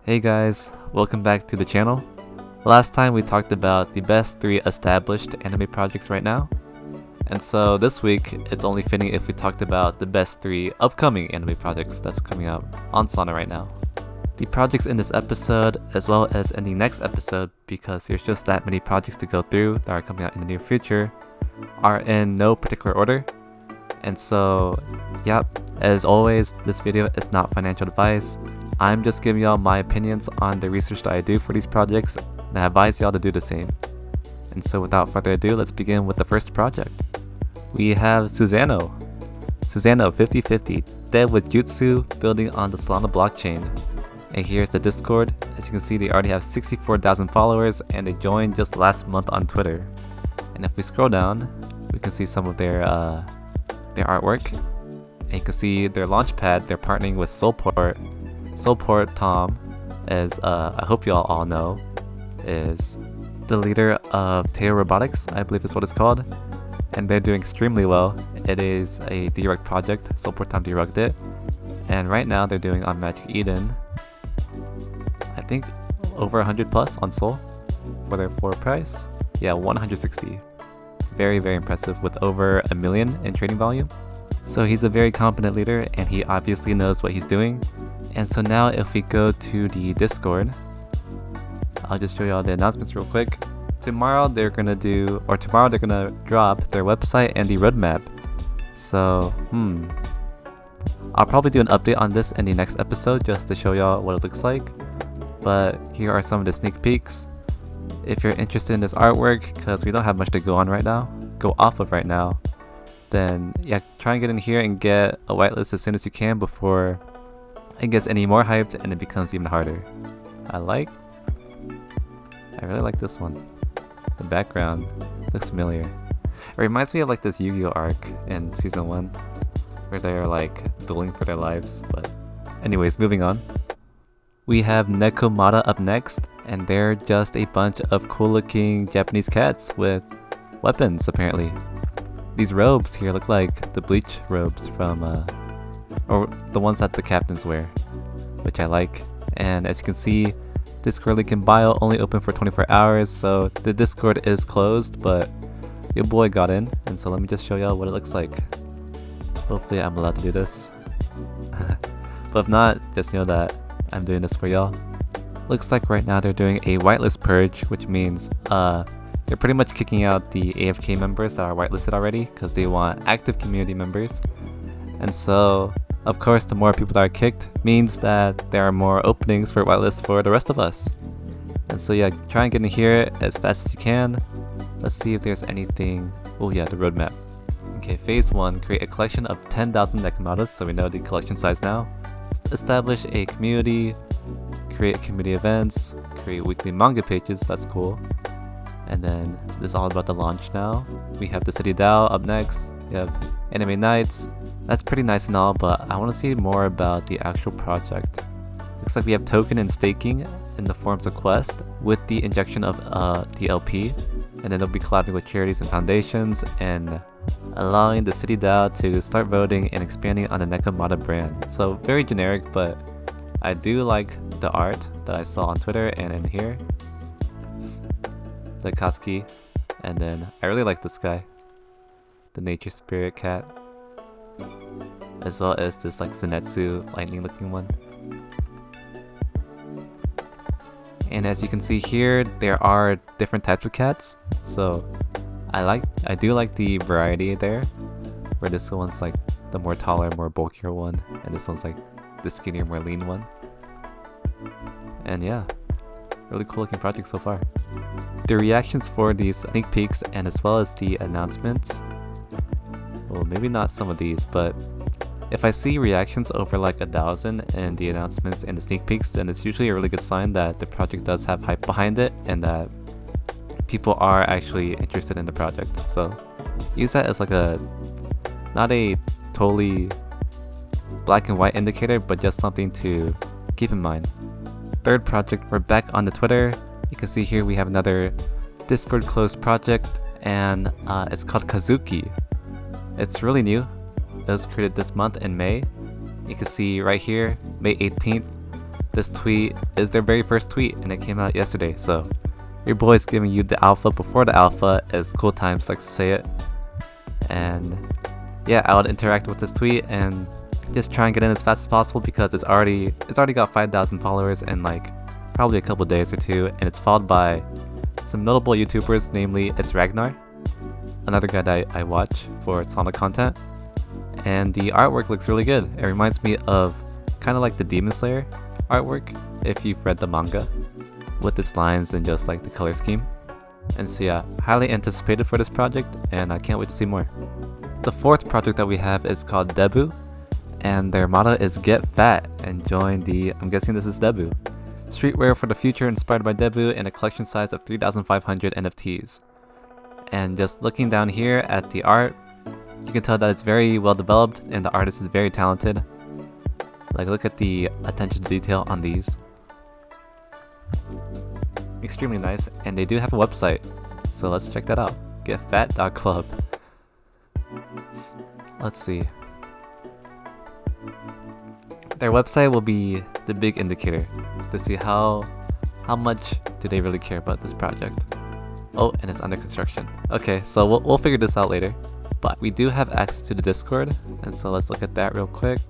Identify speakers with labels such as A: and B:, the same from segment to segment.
A: Hey guys, welcome back to the channel. Last time we talked about the best 3 established anime projects right now. And so this week, it's only fitting if we talked about the best 3 upcoming anime projects that's coming out on Solana right now. The projects in this episode, as well as in the next episode, because there's just that many projects to go through that are coming out in the near future, are in no particular order. And so, yep, as always, this video is not financial advice. I'm just giving y'all my opinions on the research that I do for these projects, and I advise y'all to do the same. And so without further ado, let's begin with the first project. We have Susanno 50/50, dev with jutsu, building on the Solana blockchain. And here's the Discord. As you can see, they already have 64,000 followers, and they joined just last month on Twitter. And if we scroll down, we can see some of their artwork. And you can see their launchpad, they're partnering with Soulport Tom, as I hope you all know, is the leader of Tail Robotics, I believe is what it's called. And they're doing extremely well. It is a DYOR project, Soulport Tom derugged it. And right now they're doing on Magic Eden, I think over 100 plus on Sol for their floor price. Yeah, 160. Very, very impressive with over 1 million in trading volume. So he's a very competent leader and he obviously knows what he's doing. And so now if we go to the Discord, I'll just show you all the announcements real quick. Tomorrow they're gonna drop their website and the roadmap. So, I'll probably do an update on this in the next episode just to show y'all what it looks like. But here are some of the sneak peeks. If you're interested in this artwork, because we don't have much to go off of right now, then yeah, try and get in here and get a whitelist as soon as you can before it gets any more hyped and it becomes even harder. I really like this one. The background looks familiar. It reminds me of like this Yu-Gi-Oh arc in season 1 where they're like dueling for their lives. But anyways, moving on. We have Nekomata up next, and they're just a bunch of cool looking Japanese cats with weapons apparently. These robes here look like the Bleach robes from or the ones that the captains wear, which I like. And as you can see, Discord link in bio only open for 24 hours, so the Discord is closed, but your boy got in, and so let me just show y'all what it looks like. Hopefully I'm allowed to do this. But if not, just know that I'm doing this for y'all. Looks like right now they're doing a whitelist purge, which means they're pretty much kicking out the AFK members that are whitelisted already because they want active community members. And so, of course, the more people that are kicked means that there are more openings for whitelists for the rest of us. And so yeah, try and get in here as fast as you can. Let's see if there's anything. Oh yeah, the roadmap. Okay, phase 1, create a collection of 10,000 Nekomatas, so we know the collection size now. Establish a community, create community events, create weekly manga pages, that's cool. And then this is all about the launch now. We have the City DAO up next. We have anime nights. That's pretty nice and all, but I want to see more about the actual project. Looks like we have token and staking in the forms of quest with the injection of the LP. And then they'll be collabing with charities and foundations and allowing the City DAO to start voting and expanding on the Nekomata brand. So very generic, but I do like the art that I saw on Twitter and in here. The Kazuki, and then I really like this guy, the nature spirit cat, as well as this like Zenitsu lightning looking one. And as you can see here, there are different types of cats, so I do like the variety there, where this one's like the more taller, more bulkier one, and this one's like the skinnier, more lean one. And yeah, really cool looking project so far. The reactions for these sneak peeks and as well as the announcements, well, maybe not some of these, but if I see reactions over like 1,000 in the announcements and the sneak peeks, then it's usually a really good sign that the project does have hype behind it and that people are actually interested in the project. So use that as like not a totally black and white indicator, but just something to keep in mind. Third project, we're back on the Twitter. You can see here we have another Discord closed project, and it's called Kazuki. It's really new. It was created this month in May. You can see right here, May 18th, this tweet is their very first tweet and it came out yesterday, so your boy's giving you the alpha before the alpha, as Cool Times likes to say it. And yeah, I would interact with this tweet and just try and get in as fast as possible because it's already got 5,000 followers in like probably a couple days or two, and it's followed by some notable YouTubers, namely it's Ragnar, another guy that I watch for Solana content, and the artwork looks really good. It reminds me of kind of like the Demon Slayer artwork if you've read the manga, with its lines and just like the color scheme. And so yeah, highly anticipated for this project and I can't wait to see more. The fourth project that we have is called Debu, and their motto is get fat and join the, I'm guessing this is Debu, streetwear for the future inspired by Debu in a collection size of 3,500 NFTs. And just looking down here at the art, you can tell that it's very well developed and the artist is very talented. Like, look at the attention to detail on these. Extremely nice, and they do have a website, so let's check that out. Getfat.club. Let's see. Their website will be the big indicator to see how much do they really care about this project. Oh, and it's under construction. Okay, so we'll figure this out later. But we do have access to the Discord, and so let's look at that real quick.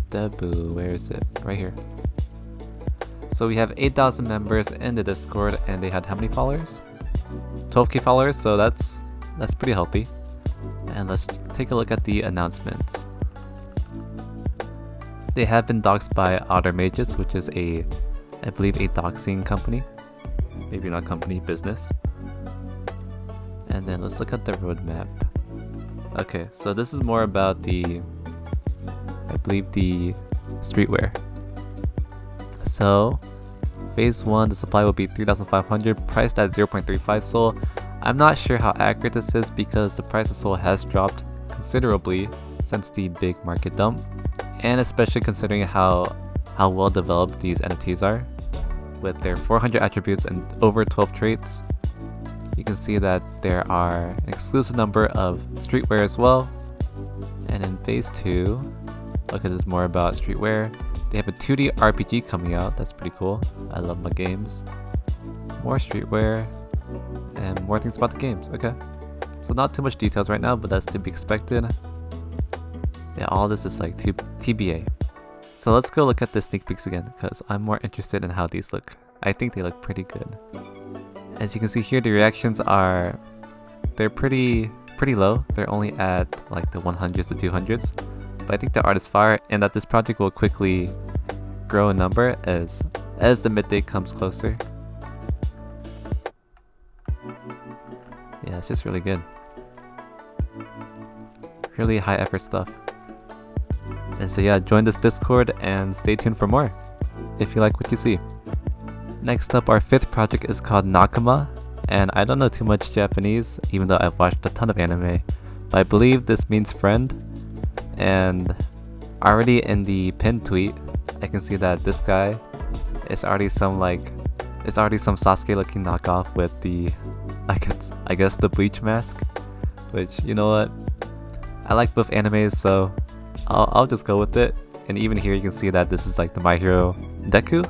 A: Debu, where is it? Right here. So we have 8,000 members in the Discord, and they had how many followers? 12k followers, so that's pretty healthy. And let's take a look at the announcements. They have been doxed by Otter Mages, which is I believe a doxing company. Maybe not company, business. And then let's look at the roadmap. Okay, so this is more about I believe the streetwear. So, phase 1, the supply will be 3,500, priced at 0.35 Sol. I'm not sure how accurate this is because the price of Sol has dropped considerably since the big market dump, and especially considering how well developed these NFTs are, with their 400 attributes and over 12 traits. You can see that there are an exclusive number of streetwear as well. And in phase 2, look at this more about streetwear. They have a 2D RPG coming out, that's pretty cool. I love my games. More streetwear, and more things about the games, okay. So not too much details right now, but that's to be expected. Yeah, all this is like TBA. So let's go look at the sneak peeks again, because I'm more interested in how these look. I think they look pretty good. As you can see here, the reactions they're pretty low. They're only at like the 100s to 200s. But I think the art is fire, and that this project will quickly grow in number as the mid-date comes closer. Yeah, it's just really good. Really high effort stuff. And so yeah, join this Discord and stay tuned for more if you like what you see. Next up, our fifth project is called Nagama, and I don't know too much Japanese, even though I've watched a ton of anime, but I believe this means friend. And already in the pinned tweet, I can see that this guy is already some Sasuke looking knockoff with the, I guess the bleach mask, which, you know what, I like both animes, so I'll just go with it. And even here you can see that this is like the My Hero Deku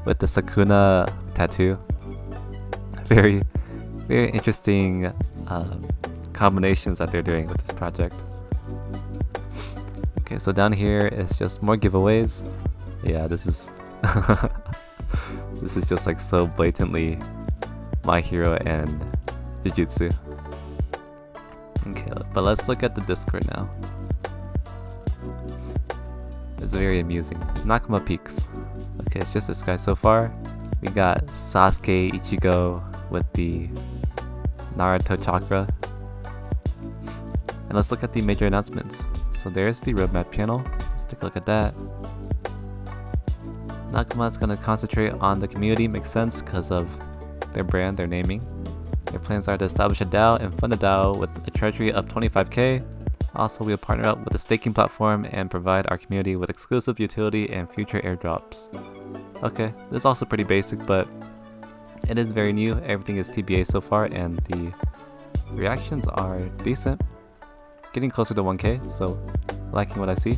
A: with the Sakuna tattoo. Very, very interesting combinations that they're doing with this project. Okay, so down here is just more giveaways. Yeah, this is this is just like so blatantly My Hero and Jujutsu. Okay, but let's look at the Discord now. It's very amusing. Nagama peaks. Okay, it's just this guy so far. We got Sasuke Ichigo with the Naruto chakra. And let's look at the major announcements. So there's the roadmap channel. Let's take a look at that. Nagama's gonna concentrate on the community, makes sense because of their brand, their naming. Their plans are to establish a DAO and fund a DAO with a treasury of 25k. Also, we'll partner up with a staking platform and provide our community with exclusive utility and future airdrops. Okay, this is also pretty basic, but it is very new. Everything is TBA so far, and the reactions are decent. Getting closer to 1k, so liking what I see.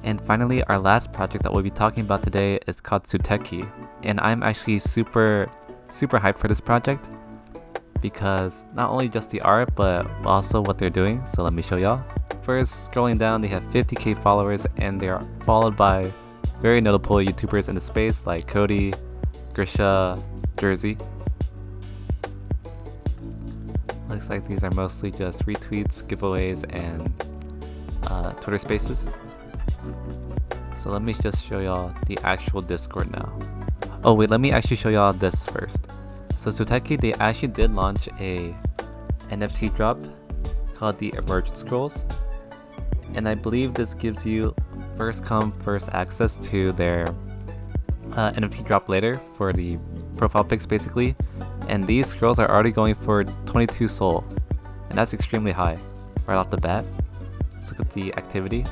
A: And finally, our last project that we'll be talking about today is called Tsutaki. And I'm actually super hyped for this project because not only just the art, but also what they're doing. So let me show y'all. First, scrolling down, they have 50k followers and they are followed by very notable YouTubers in the space like Cody, Grishuh, Jerzy. Looks like these are mostly just retweets, giveaways, and Twitter spaces. So let me just show y'all the actual Discord now. Oh wait, let me actually show y'all this first. So Tsutaki, they actually did launch a NFT drop called the Emergent Scrolls. And I believe this gives you first come, first access to their NFT drop later for the profile pics basically. And these scrolls are already going for 22 Sol. And that's extremely high right off the bat. Let's look at the activity.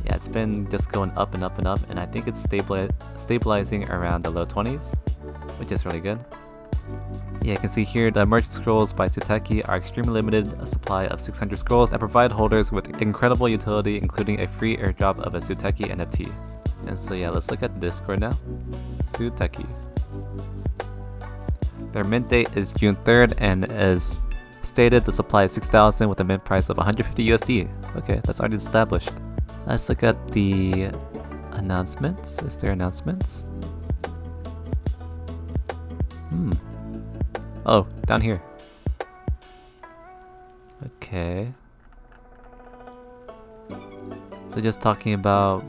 A: Yeah, it's been just going up and up and up, and I think it's stabilizing around the low 20s, which is really good. Yeah, you can see here the Emergent Scrolls by Tsutaki are extremely limited, a supply of 600 scrolls that provide holders with incredible utility, including a free airdrop of a Tsutaki NFT. And so yeah, let's look at the Discord now. Tsutaki. Their mint date is June 3rd, and as stated, the supply is 6,000 with a mint price of 150 USD. Okay, that's already established. Let's look at the announcements. Is there announcements? Oh, down here. Okay. So just talking about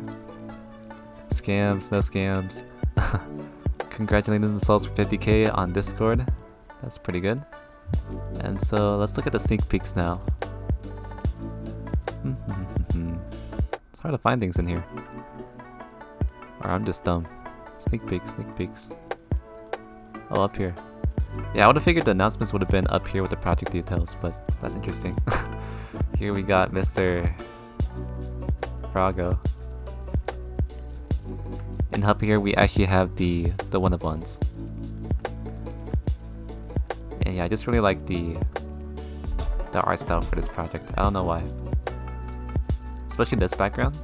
A: scams, no scams. Congratulating themselves for 50k on Discord. That's pretty good. And so let's look at the sneak peeks now. It's hard to find things in here. Or I'm just dumb. Sneak peeks, sneak peeks. Oh, up here. Yeah, I would have figured the announcements would have been up here with the project details, but that's interesting. Here we got Mr. Brago. And up here we actually have the one of ones. And yeah, I just really like the art style for this project. I don't know why. Especially this background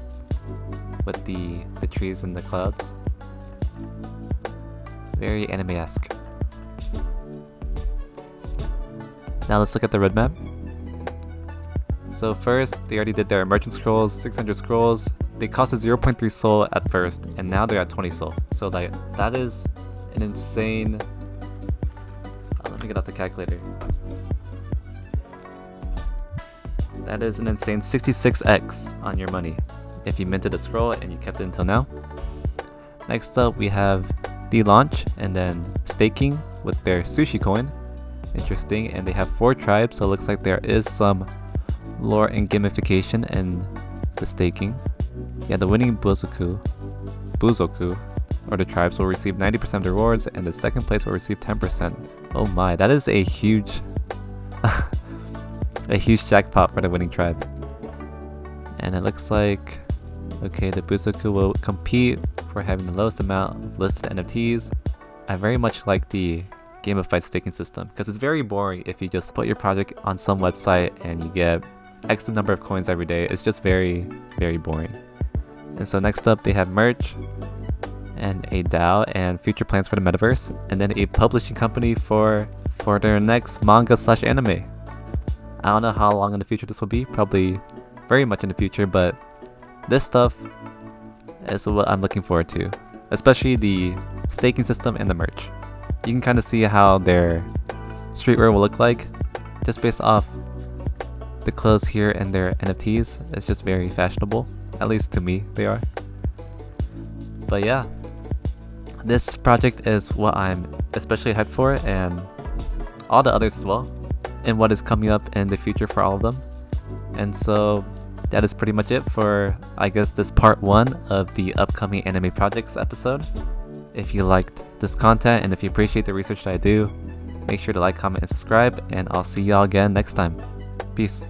A: with the trees and the clouds. Very anime-esque. Now let's look at the roadmap. So first, they already did their Emergent Scrolls, 600 scrolls. They costed 0.3 Sol at first, and now they're at 20 Sol. So that is an insane... let me get out the calculator. That is an insane 66x on your money if you minted a scroll and you kept it until now. Next up, we have the launch and then staking with their sushi coin. Interesting, and they have 4 tribes, so it looks like there is some lore and gamification in the staking. Yeah, the winning Buzoku, or the tribes will receive 90% of the rewards, and the second place will receive 10%. Oh my, that is a huge, a huge jackpot for the winning tribe. And it looks like, okay, the Buzoku will compete for having the lowest amount of listed NFTs. I very much like the gamified staking system because it's very boring if you just put your project on some website and you get X number of coins every day. It's just very boring. And so next up they have merch and a DAO and future plans for the metaverse, and then a publishing company for their next manga/anime. I don't know how long in the future this will be, probably very much in the future, but this stuff is what I'm looking forward to, especially the staking system and the merch. You can kind of see how their streetwear will look like just based off the clothes here and their NFTs. It's just very fashionable, at least to me they are. But yeah, this project is what I'm especially hyped for, and all the others as well, and what is coming up in the future for all of them. And so that is pretty much it for, I guess, this part 1 of the upcoming anime projects episode. If you liked this content and if you appreciate the research that I do, make sure to like, comment, and subscribe, and I'll see y'all again next time. Peace.